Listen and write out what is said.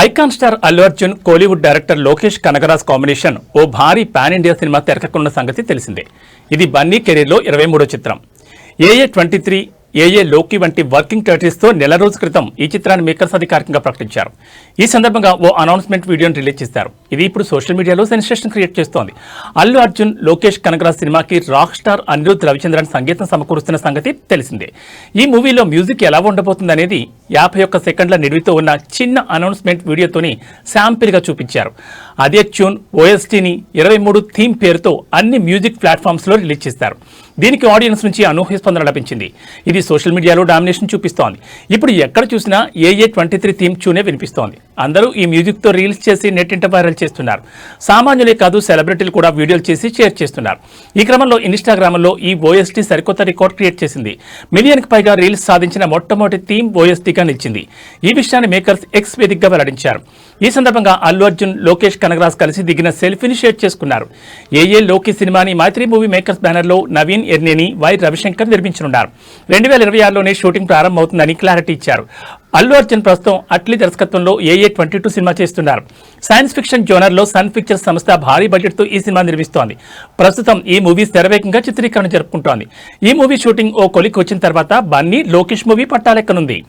Icon star Allu Arjun, Kollywood director Lokesh Kanagaraj combination ఓ భారీ pan India cinema తెరకెక్కనున్న సంగతి తెలిసిందే. ఇది బన్నీ కెరీర్లో 23వ చిత్రం. ఏఏ 23, ఏఏ లోకి వంటి వర్కింగ్ టైటిల్స్తో నెల రోజుల క్రితం ఈ చిత్రాన్ని మేకర్స్ అధికారికంగా ప్రకటించారు. ఈ సందర్భంగా ఓ అనౌన్స్మెంట్ వీడియోని రిలీజ్ చేశారు. ఇది ఇప్పుడు సోషల్ మీడియాలో సెన్సేషన్ క్రియేట్ చేస్తోంది. అల్లు అర్జున్, లోకేష్ కనగరాజ్ సినిమాకి రాక్ స్టార్ అనిరుద్ రవిచంద్రన్ సంగీతం సమకూరుస్తున్న సంగతి తెలిసిందే. ఈ మూవీలో మ్యూజిక్ ఎలా ఉండబోతుంది అనేది 51 సెకండ్ల నిడివితో ఉన్న చిన్న అనౌన్స్మెంట్ వీడియోతోని శాంపిల్గా చూపించారు. అదే ట్యూన్ ఓఎస్టీని 23 థీమ్ పేరుతో అన్ని మ్యూజిక్ ప్లాట్ఫామ్స్లో రిలీజ్ చేశారు. దీనికి ఆడియన్స్ నుంచి అనూహ్య స్పందన లభించింది. ఇది సోషల్ మీడియాలో డామినేషన్ చూపిస్తోంది. ఇప్పుడు ఎక్కడ చూసినా ఏఏ 23 థీమ్ ట్యూనే వినిపిస్తోంది. అందరూ ఈ మ్యూజిక్తో రీల్స్ చేసి నెట్టింట వైరల్ చేస్తున్నారు. సామాన్యులే కాదు, సెలబ్రిటీలు కూడా వీడియోలు చేసి షేర్ చేస్తున్నారు. ఈ క్రమంలో ఇన్స్టాగ్రామ్లో ఈ ఓఎస్టీ సరికొత్త రికార్డ్ క్రియేట్ చేసింది. మిలియన్కి పైగా రీల్స్ సాధించిన మొట్టమొదటి థీమ్ ఓఎస్టీగా నిలిచింది. ఈ విషయాన్ని మేకర్స్ ఎక్స్ వేదికగా వెల్లడించారు. ఈ సందర్భంగా అల్లు అర్జున్, లోకేష్ కనగరాజ్ కలిసి దిగిన సెల్ఫీని షేర్ చేసుకున్నారు. ఏఏ లోకి సినిమాని మైత్రి మూవీ మేకర్స్ బ్యానర్లో నవీన్ ఎర్నేని, వై రవిశంకర్ నిర్మించనున్నారు. 2026లోనే షూటింగ్ ప్రారంభమవుతుందని క్లారిటీ ఇచ్చారు. అల్లు అర్జున్ ప్రస్తుతం అట్లీ దర్శకత్వంలో ఏఏ 22 సినిమా చేస్తున్నారు. సైన్స్ ఫిక్షన్ జోనర్లో సన్ పిక్చర్స్ సంస్థ భారీ బడ్జెట్తో ఈ సినిమా నిర్మిస్తోంది. ప్రస్తుతం ఈ మూవీ శరవేగంగా చిత్రీకరణ జరుపుకుంటోంది. ఈ మూవీ షూటింగ్ ఓ కొలికి వచ్చిన తర్వాత బన్నీ, లోకేష్ మూవీ పట్టాలెక్కనుంది.